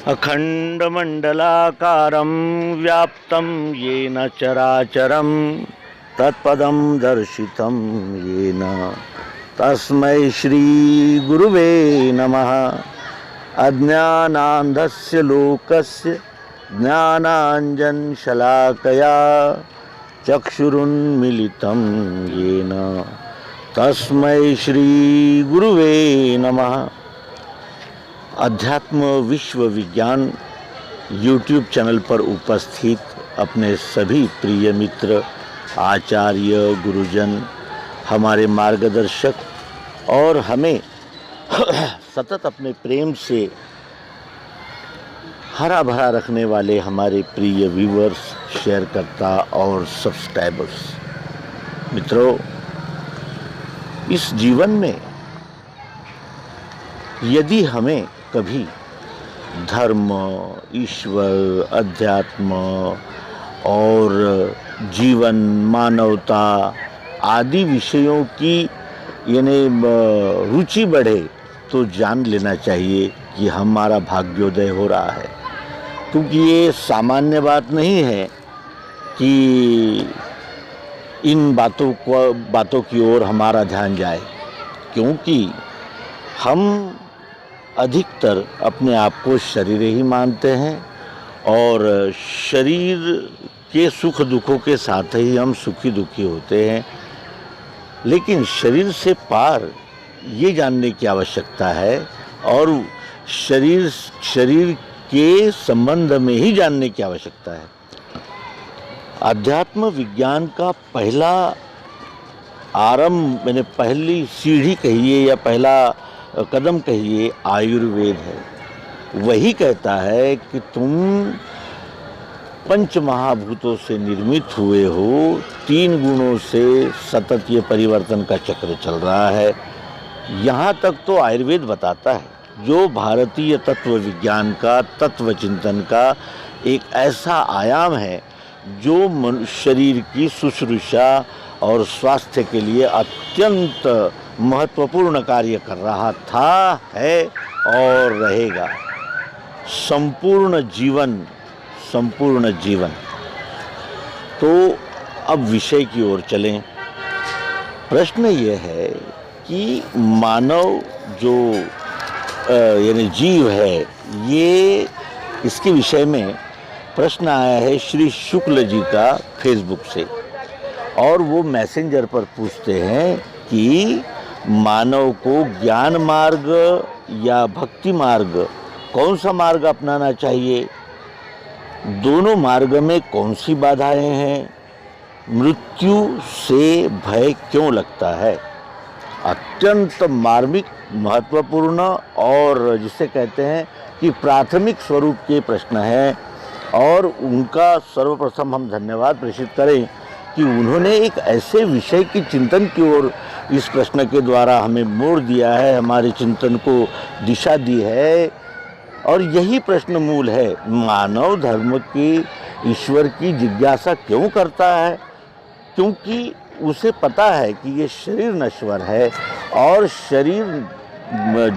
अखण्डमण्डलाकारं व्याप्तं येन चराचरं तत्पदं दर्शितं येन तस्मै श्रीगुरुवे नमः। अज्ञानान्धस्य लोकस्य ज्ञानाञ्जनशलाकया चक्षुरुन्मीलितं येन तस्मै श्रीगुरुवे नमः। अध्यात्म विश्व विज्ञान यूट्यूब चैनल पर उपस्थित अपने सभी प्रिय मित्र, आचार्य, गुरुजन, हमारे मार्गदर्शक और हमें सतत अपने प्रेम से हरा भरा रखने वाले हमारे प्रिय व्यूअर्स, शेयरकर्ता और सब्सक्राइबर्स। मित्रों, इस जीवन में यदि हमें कभी धर्म, ईश्वर, अध्यात्म और जीवन, मानवता आदि विषयों की यानी रुचि बढ़े तो जान लेना चाहिए कि हमारा भाग्योदय हो रहा है। क्योंकि ये सामान्य बात नहीं है कि इन बातों की ओर हमारा ध्यान जाए, क्योंकि हम अधिकतर अपने आप को शरीर ही मानते हैं और शरीर के सुख दुखों के साथ ही हम सुखी दुखी होते हैं। लेकिन शरीर से पार ये जानने की आवश्यकता है और शरीर के संबंध में ही जानने की आवश्यकता है। अध्यात्म विज्ञान का पहला आरंभ, मैंने पहली सीढ़ी कहिए या पहला कदम कहिए, आयुर्वेद है। वही कहता है कि तुम पंच महाभूतों से निर्मित हुए हो, 3 गुणों से सतत ये परिवर्तन का चक्र चल रहा है। यहाँ तक तो आयुर्वेद बताता है, जो भारतीय तत्व विज्ञान का, तत्व चिंतन का एक ऐसा आयाम है जो शरीर की शुश्रूषा और स्वास्थ्य के लिए अत्यंत महत्वपूर्ण कार्य कर रहा था, है और रहेगा। संपूर्ण जीवन। तो अब विषय की ओर चलें। प्रश्न ये है कि मानव जो यानी जीव है, ये इसके विषय में प्रश्न आया है श्री शुक्ल जी का फेसबुक से, और वो मैसेंजर पर पूछते हैं कि मानव को ज्ञान मार्ग या भक्ति मार्ग, कौन सा मार्ग अपनाना चाहिए? दोनों मार्ग में कौन सी बाधाएं हैं? मृत्यु से भय क्यों लगता है? अत्यंत मार्मिक, महत्वपूर्ण और जिसे कहते हैं कि प्राथमिक स्वरूप के प्रश्न हैं, और उनका सर्वप्रथम हम धन्यवाद प्रेषित करें कि उन्होंने एक ऐसे विषय की चिंतन की ओर इस प्रश्न के द्वारा हमें मोड़ दिया है, हमारे चिंतन को दिशा दी है। और यही प्रश्न मूल है, मानव धर्म की, ईश्वर की जिज्ञासा क्यों करता है? क्योंकि उसे पता है कि ये शरीर नश्वर है और शरीर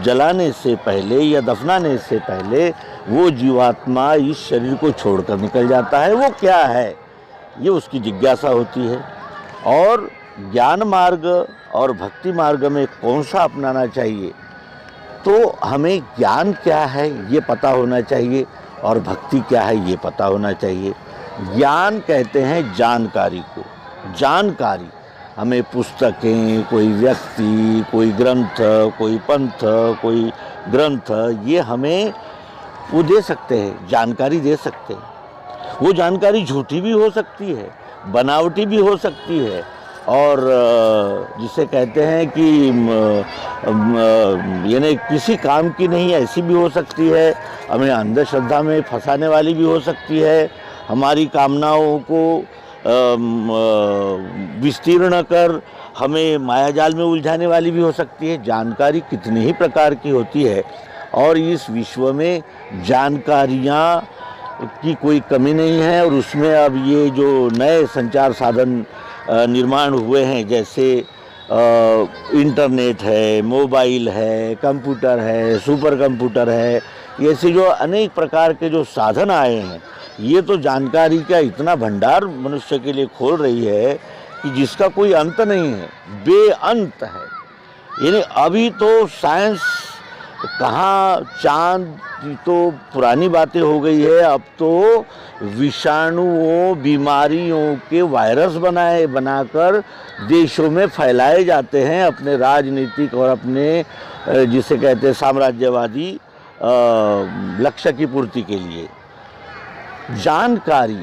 जलाने से पहले या दफनाने से पहले वो जीवात्मा इस शरीर को छोड़कर निकल जाता है। वो क्या है, ये उसकी जिज्ञासा होती है। और ज्ञान मार्ग और भक्ति मार्ग में कौन सा अपनाना चाहिए? तो हमें ज्ञान क्या है ये पता होना चाहिए और भक्ति क्या है ये पता होना चाहिए। ज्ञान कहते हैं जानकारी को, जानकारी। हमें पुस्तकें, कोई व्यक्ति, कोई ग्रंथ, कोई पंथ, कोई ग्रंथ, ये हमें वो दे सकते हैं, जानकारी दे सकते हैं। वो जानकारी झूठी भी हो सकती है, बनावटी भी हो सकती है, और जिसे कहते हैं कि यानी किसी काम की नहीं ऐसी भी हो सकती है, हमें अंधश्रद्धा में फंसाने वाली भी हो सकती है, हमारी कामनाओं को विस्तीर्ण कर हमें मायाजाल में उलझाने वाली भी हो सकती है। जानकारी कितनी ही प्रकार की होती है और इस विश्व में जानकारियाँ की कोई कमी नहीं है। और उसमें अब ये जो नए संचार साधन निर्माण हुए हैं, जैसे इंटरनेट है, मोबाइल है, कंप्यूटर है, सुपर कंप्यूटर है, ऐसे जो अनेक प्रकार के जो साधन आए हैं, ये तो जानकारी का इतना भंडार मनुष्य के लिए खोल रही है कि जिसका कोई अंत नहीं है, बेअंत है। यानी अभी तो साइंस कहाँ, चांद की तो पुरानी बातें हो गई है, अब तो विषाणुओं, बीमारियों के वायरस बनाकर देशों में फैलाए जाते हैं अपने राजनीतिक और अपने जिसे कहते हैं साम्राज्यवादी लक्ष्य की पूर्ति के लिए। जानकारी,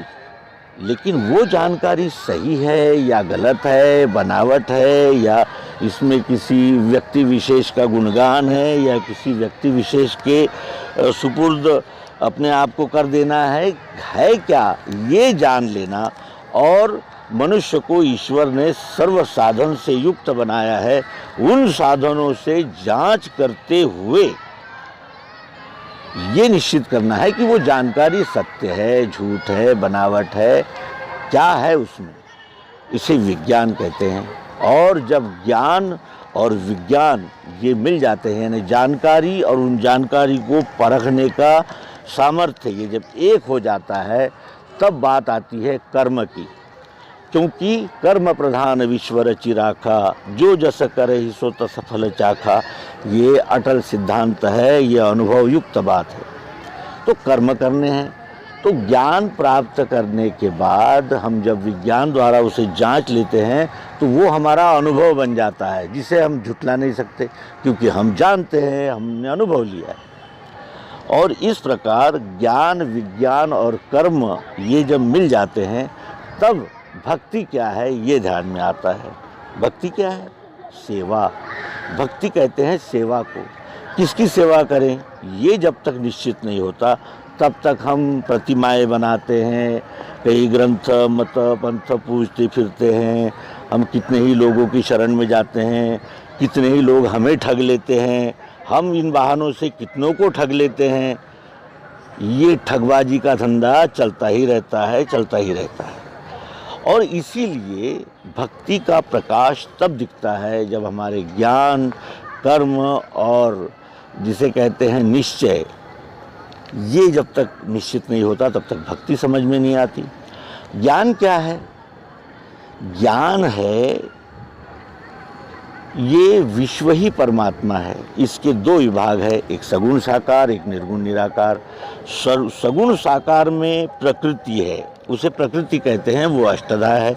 लेकिन वो जानकारी सही है या गलत है, बनावट है, या इसमें किसी व्यक्ति विशेष का गुणगान है, या किसी व्यक्ति विशेष के सुपुर्द अपने आप को कर देना है क्या, ये जान लेना। और मनुष्य को ईश्वर ने सर्व साधन से युक्त बनाया है, उन साधनों से जांच करते हुए ये निश्चित करना है कि वो जानकारी सत्य है, झूठ है, बनावट है, क्या है उसमें। इसे विज्ञान कहते हैं। और जब ज्ञान और विज्ञान ये मिल जाते हैं, यानी जानकारी और उन जानकारी को परखने का सामर्थ्य ये जब एक हो जाता है, तब बात आती है कर्म की। क्योंकि कर्म प्रधान विश्व रचि राखा, जो जस करहि सो तस फल चाखा, ये अटल सिद्धांत है, ये अनुभव युक्त बात है। तो कर्म करने हैं। तो ज्ञान प्राप्त करने के बाद हम जब विज्ञान द्वारा उसे जांच लेते हैं तो वो हमारा अनुभव बन जाता है, जिसे हम झुठला नहीं सकते, क्योंकि हम जानते हैं, हमने अनुभव लिया है। और इस प्रकार ज्ञान, विज्ञान और कर्म ये जब मिल जाते हैं, तब भक्ति क्या है ये ध्यान में आता है। भक्ति क्या है? सेवा। भक्ति कहते हैं सेवा को। किसकी सेवा करें ये जब तक निश्चित नहीं होता, तब तक हम प्रतिमाएं बनाते हैं, कई ग्रंथ मत पंथ पूजते फिरते हैं, हम कितने ही लोगों की शरण में जाते हैं, कितने ही लोग हमें ठग लेते हैं, हम इन बहानों से कितनों को ठग लेते हैं। ये ठगबाजी का धंधा चलता ही रहता है, चलता ही रहता है। और इसीलिए भक्ति का प्रकाश तब दिखता है जब हमारे ज्ञान, कर्म और जिसे कहते हैं निश्चय, ये जब तक निश्चित नहीं होता तब तक भक्ति समझ में नहीं आती। ज्ञान क्या है? ज्ञान है ये विश्व ही परमात्मा है। इसके दो विभाग है, एक सगुण साकार, एक निर्गुण निराकार। सगुण साकार में प्रकृति है, उसे प्रकृति कहते हैं, वो अष्टधा है।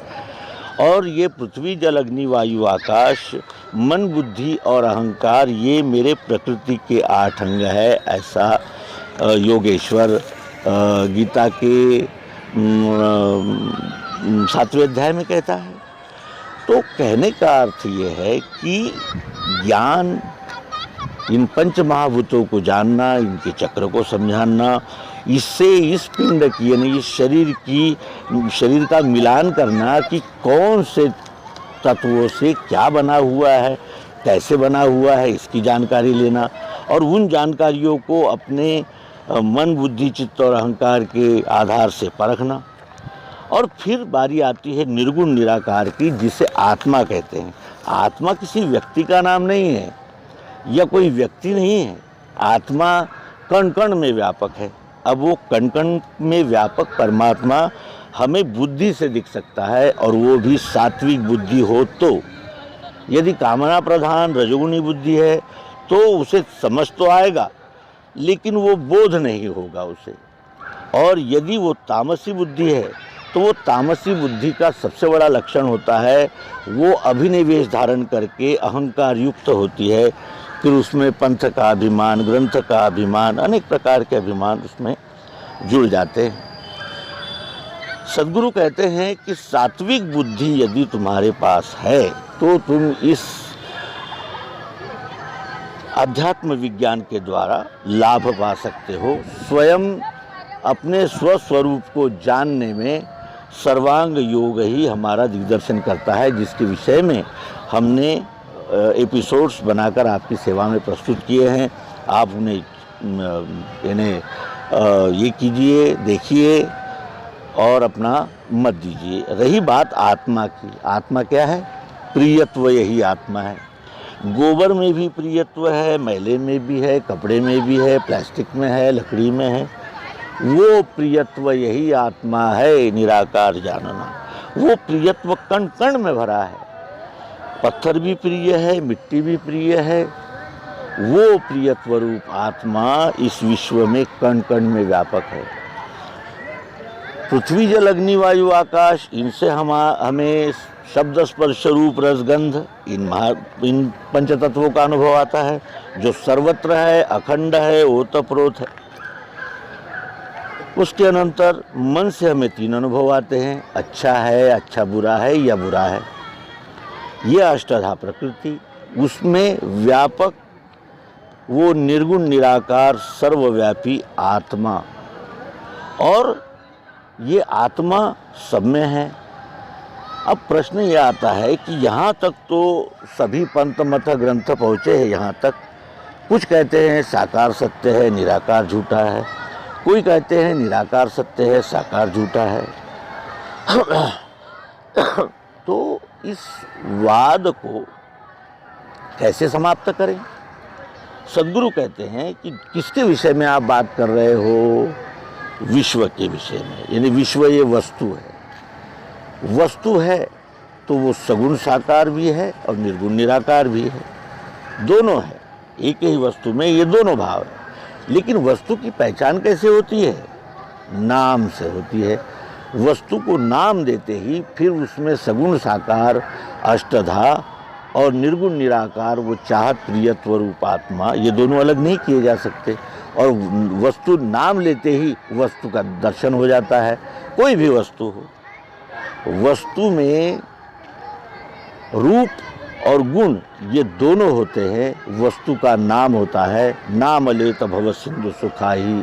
और ये पृथ्वी जल अग्नि वायु आकाश, मन बुद्धि और अहंकार, ये मेरे प्रकृति के 8 अंग है। ऐसा योगेश्वर गीता के 7वें अध्याय में कहता है। तो कहने का अर्थ ये है कि ज्ञान, इन पंच महाभूतों को जानना, इनके चक्र को समझाना, इससे इस पिंड की यानी इस शरीर का मिलान करना कि कौन से तत्वों से क्या बना हुआ है, कैसे बना हुआ है, इसकी जानकारी लेना। और उन जानकारियों को अपने मन बुद्धि चित्त और अहंकार के आधार से परखना। और फिर बारी आती है निर्गुण निराकार की, जिसे आत्मा कहते हैं। आत्मा किसी व्यक्ति का नाम नहीं है या कोई व्यक्ति नहीं है। आत्मा कण कण में व्यापक है। अब वो कण कण में व्यापक परमात्मा हमें बुद्धि से दिख सकता है, और वो भी सात्विक बुद्धि हो तो। यदि कामना प्रधान रजोगुणी बुद्धि है तो उसे समझ तो आएगा, लेकिन वो बोध नहीं होगा उसे। और यदि वो तामसी बुद्धि है तो वो तामसी बुद्धि का सबसे बड़ा लक्षण होता है, वो अभिनिवेश धारण करके अहंकार युक्त होती है। फिर उसमें पंथ का अभिमान, ग्रंथ का अभिमान, अनेक प्रकार के अभिमान उसमें जुड़ जाते हैं। सद्गुरु कहते हैं कि सात्विक बुद्धि यदि तुम्हारे पास है तो तुम इस अध्यात्म विज्ञान के द्वारा लाभ पा सकते हो। स्वयं अपने स्वस्वरूप को जानने में सर्वांग योग ही हमारा दिग्दर्शन करता है, जिसके विषय में हमने एपिसोड्स बनाकर आपकी सेवा में प्रस्तुत किए हैं। आप उन्हें ये कीजिए, देखिए और अपना मत दीजिए। रही बात आत्मा की, आत्मा क्या है? प्रियत्व, यही आत्मा है। गोबर में भी प्रियत्व है, मैले में भी है, कपड़े में भी है, प्लास्टिक में है, लकड़ी में है। वो प्रियत्व यही आत्मा है, निराकार जानना। वो प्रियत्व कण कण में भरा है। पत्थर भी प्रिय है, मिट्टी भी प्रिय है। वो प्रियत्व रूप आत्मा इस विश्व में कण कण में व्यापक है। पृथ्वी जल अग्नि वायु आकाश, इनसे हमें शब्द स्पर्श रूप रसगंध इन पंचतत्वों का अनुभव आता है, जो सर्वत्र है, अखंड है, ओतप्रोत है। उसके अनंतर मन से हमें तीन अनुभव आते हैं, अच्छा है, अच्छा बुरा है या बुरा है। ये अष्टधा प्रकृति, उसमें व्यापक वो निर्गुण निराकार सर्वव्यापी आत्मा, और ये आत्मा सब में है। अब प्रश्न ये आता है कि यहाँ तक तो सभी पंथ मत ग्रंथ पहुँचे हैं। यहाँ तक कुछ कहते हैं साकार सत्य है, निराकार झूठा है। कोई कहते हैं निराकार सत्य है, साकार झूठा है। तो इस वाद को कैसे समाप्त करें? सद्गुरु कहते हैं कि किसके विषय में आप बात कर रहे हो? विश्व के विषय में। यानी विश्व ये वस्तु है। वस्तु है तो वो सगुण साकार भी है और निर्गुण निराकार भी है, दोनों है। एक ही वस्तु में ये दोनों भाव है। लेकिन वस्तु की पहचान कैसे होती है? नाम से होती है। वस्तु को नाम देते ही फिर उसमें सगुण साकार, अष्टधा और निर्गुण निराकार, वो चाहत प्रियत्व रूप आत्मा, ये दोनों अलग नहीं किए जा सकते। और वस्तु नाम लेते ही वस्तु का दर्शन हो जाता है। कोई भी वस्तु हो, वस्तु में रूप और गुण ये दोनों होते हैं। वस्तु का नाम होता है, नाम लेत भव सिंधु सुखाही,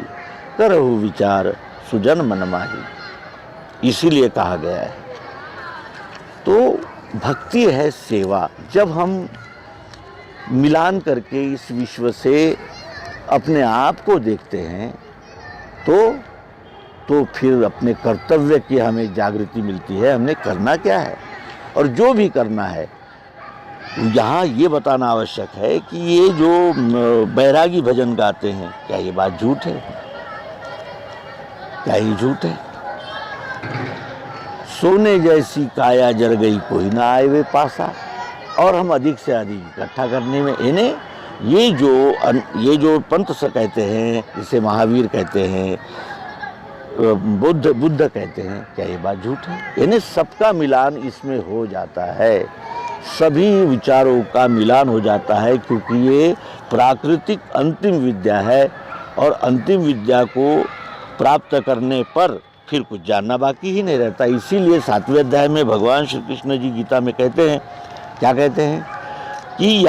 करहु विचार सुजन मन माही। इसीलिए कहा गया है। तो भक्ति है सेवा। जब हम मिलान करके इस विश्व से अपने आप को देखते हैं तो फिर अपने कर्तव्य की हमें जागृति मिलती है। हमने करना क्या है और जो भी करना है। यहाँ ये बताना आवश्यक है कि ये जो बैरागी भजन गाते हैं, क्या ये बात झूठ है? क्या ये झूठ है? सोने जैसी काया जर गई, कोई ना आए वे पासा। और हम अधिक से अधिक इकट्ठा करने में, इन्हें ये जो पंथ से कहते हैं, जिसे महावीर कहते हैं, बुद्ध कहते हैं, क्या ये बात झूठ है? इन्हें सबका मिलान इसमें हो जाता है। सभी विचारों का मिलान हो जाता है, क्योंकि ये प्राकृतिक अंतिम विद्या है। और अंतिम विद्या को प्राप्त करने पर फिर कुछ जानना बाकी ही नहीं रहता। इसीलिए 7वें अध्याय में भगवान श्री कृष्ण जी गीता में कहते हैं, क्या कहते हैं कि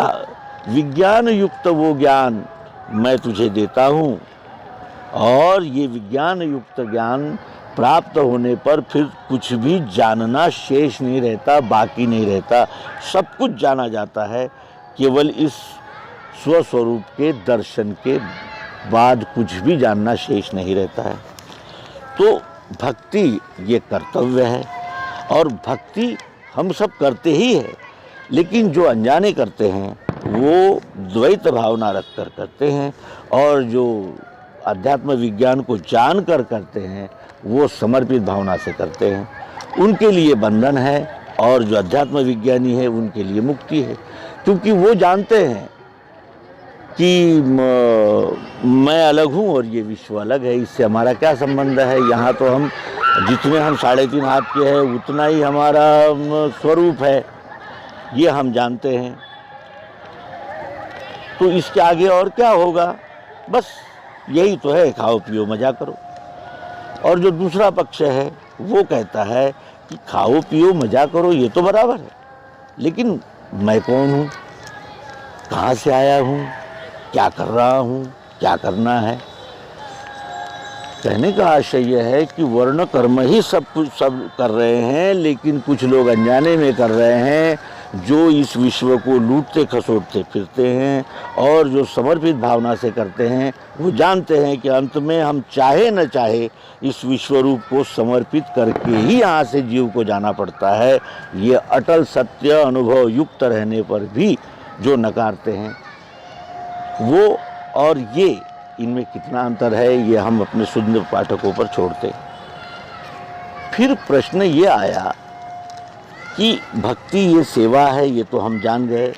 विज्ञान युक्त वो ज्ञान मैं तुझे देता हूँ, और ये विज्ञान युक्त ज्ञान प्राप्त होने पर फिर कुछ भी जानना शेष नहीं रहता, बाकी नहीं रहता। सब कुछ जाना जाता है। केवल इस स्वस्वरूप के दर्शन के बाद कुछ भी जानना शेष नहीं रहता है। तो भक्ति ये कर्तव्य है, और भक्ति हम सब करते ही है। लेकिन जो अनजाने करते हैं वो द्वैत भावना रख कर करते हैं, और जो अध्यात्म विज्ञान को जान कर करते हैं वो समर्पित भावना से करते हैं। उनके लिए बंधन है, और जो अध्यात्म विज्ञानी है उनके लिए मुक्ति है। क्योंकि वो जानते हैं कि मैं अलग हूँ और ये विश्व अलग है, इससे हमारा क्या संबंध है। यहाँ तो हम जितने हम 3.5 हाथ के हैं उतना ही हमारा स्वरूप है, ये हम जानते हैं। तो इसके आगे और क्या होगा? बस यही तो है, खाओ पियो मजा करो। और जो दूसरा पक्ष है वो कहता है कि खाओ पियो मजा करो, ये तो बराबर है, लेकिन मैं कौन हूँ, कहाँ से आया हूँ, क्या कर रहा हूँ, क्या करना है। कहने का आशय यह है कि वर्ण कर्म ही सब कर रहे हैं, लेकिन कुछ लोग अनजाने में कर रहे हैं, जो इस विश्व को लूटते खसोटते फिरते हैं। और जो समर्पित भावना से करते हैं वो जानते हैं कि अंत में हम चाहे न चाहे इस विश्व रूप को समर्पित करके ही यहाँ से जीव को जाना पड़ता है। ये अटल सत्य अनुभव युक्त रहने पर भी जो नकारते हैं वो और ये, इनमें कितना अंतर है ये हम अपने सुंदर पाठकों पर छोड़ते। फिर प्रश्न ये आया कि भक्ति ये सेवा है, ये तो हम जान गए,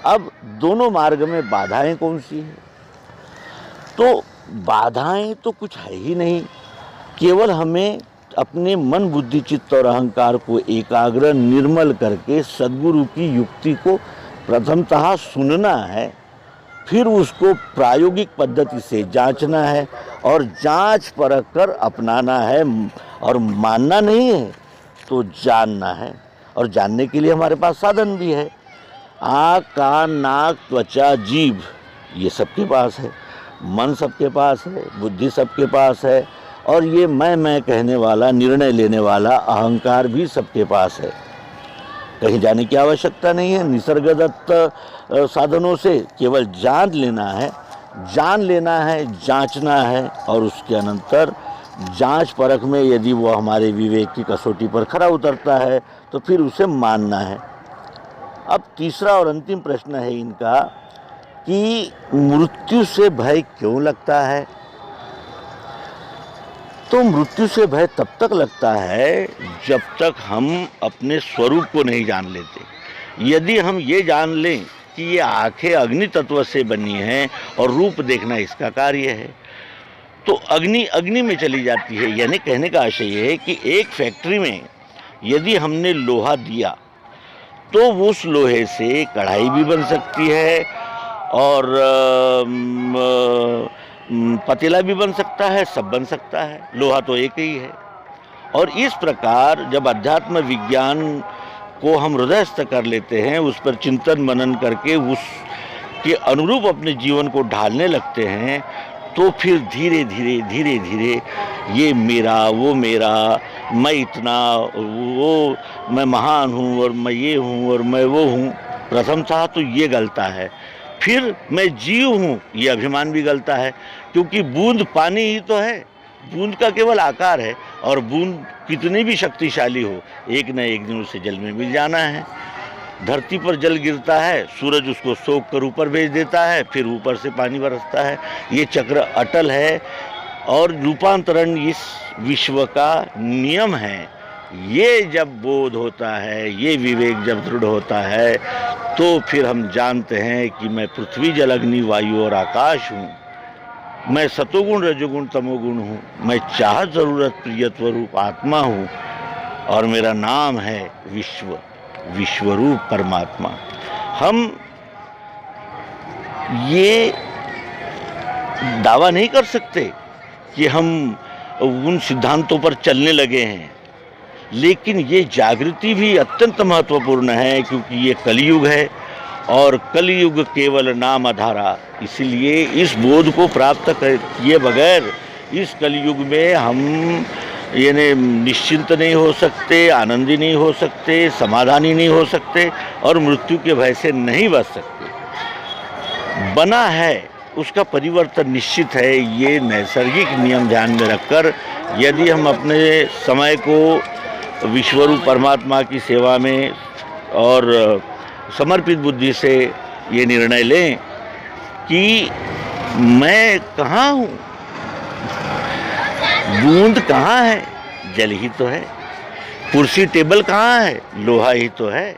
अब दोनों मार्ग में बाधाएं कौन सी है? तो बाधाएं तो कुछ है ही नहीं, केवल हमें अपने मन बुद्धि चित्त और अहंकार को एकाग्र निर्मल करके सद्गुरु की युक्ति को प्रथमतः सुनना है, फिर उसको प्रायोगिक पद्धति से जांचना है और जांच परख कर अपनाना है। और मानना नहीं है तो जानना है, और जानने के लिए हमारे पास साधन भी है। आँख, कान, नाक, त्वचा, जीभ ये सबके पास है, मन सबके पास है, बुद्धि सबके पास है, और ये मैं कहने वाला, निर्णय लेने वाला अहंकार भी सबके पास है। कहीं जाने की आवश्यकता नहीं है, निसर्गदत्त साधनों से केवल जान लेना है, जांचना है, और उसके अनंतर जांच परख में यदि वो हमारे विवेक की कसौटी पर खरा उतरता है तो फिर उसे मानना है। अब तीसरा और अंतिम प्रश्न है इनका कि मृत्यु से भय क्यों लगता है? तो मृत्यु से भय तब तक लगता है जब तक हम अपने स्वरूप को नहीं जान लेते। यदि हम ये जान लें कि ये आंखें अग्नि तत्व से बनी हैं और रूप देखना इसका कार्य है, तो अग्नि में चली जाती है। यानी कहने का आशय ये है कि एक फैक्ट्री में यदि हमने लोहा दिया तो उस लोहे से कढ़ाई भी बन सकती है और पतीला भी बन सकता है, सब बन सकता है, लोहा तो एक ही है। और इस प्रकार जब अध्यात्म विज्ञान को हम हृदयस्थ कर लेते हैं, उस पर चिंतन मनन करके उसके अनुरूप अपने जीवन को ढालने लगते हैं, तो फिर धीरे धीरे ये मेरा, वो मेरा, मैं इतना, वो मैं महान हूँ और मैं ये हूँ और मैं वो हूँ, प्रथमतः तो ये गलता है। फिर मैं जीव हूँ, ये अभिमान भी गलता है, क्योंकि बूंद पानी ही तो है, बूंद का केवल आकार है, और बूंद कितनी भी शक्तिशाली हो, एक न एक दिन उसे जल में मिल जाना है। धरती पर जल गिरता है, सूरज उसको सोख कर ऊपर भेज देता है, फिर ऊपर से पानी बरसता है। ये चक्र अटल है और रूपांतरण इस विश्व का नियम है। ये जब बोध होता है, ये विवेक जब दृढ़ होता है, तो फिर हम जानते हैं कि मैं पृथ्वी, जल, अग्नि, वायु और आकाश हूँ। मैं सतोगुण, रजोगुण, तमोगुण हूँ। मैं चाहत, जरूरत, प्रियत्व रूप आत्मा हूँ, और मेरा नाम है विश्वरूप परमात्मा। हम ये दावा नहीं कर सकते कि हम उन सिद्धांतों पर चलने लगे हैं, लेकिन ये जागृति भी अत्यंत महत्वपूर्ण है, क्योंकि ये कलयुग है और कलयुग केवल नाम आधारा। इसलिए इस बोध को प्राप्त किए बगैर इस कलयुग में हम यानी निश्चिंत नहीं हो सकते, आनंदी नहीं हो सकते, समाधानी नहीं हो सकते, और मृत्यु के भय से नहीं बच सकते। बना है उसका परिवर्तन निश्चित है। ये नैसर्गिक नियम ध्यान में रखकर यदि हम अपने समय को विश्वरूप परमात्मा की सेवा में और समर्पित बुद्धि से ये निर्णय लें कि मैं कहाँ हूँ, बूंद कहाँ है, जल ही तो है, कुर्सी टेबल कहाँ है, लोहा ही तो है।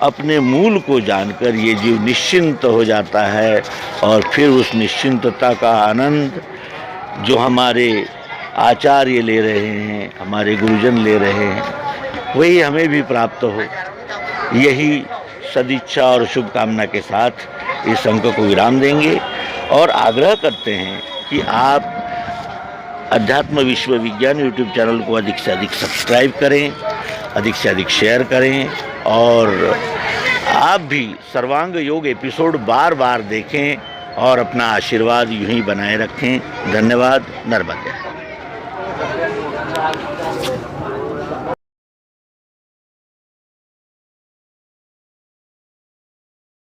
अपने मूल को जानकर ये जीव निश्चिंत हो जाता है, और फिर उस निश्चिंतता का आनंद जो हमारे आचार्य ले रहे हैं, हमारे गुरुजन ले रहे हैं, वही हमें भी प्राप्त हो। यही सदिच्छा और शुभकामना के साथ इस अंक को विराम देंगे और आग्रह करते हैं कि आप अध्यात्म विश्व विज्ञान यूट्यूब चैनल को अधिक से अधिक सब्सक्राइब करें, अधिक से अधिक शेयर करें, और आप भी सर्वांग योग एपिसोड बार बार देखें और अपना आशीर्वाद यूं ही बनाए रखें। धन्यवाद। नर्मदे।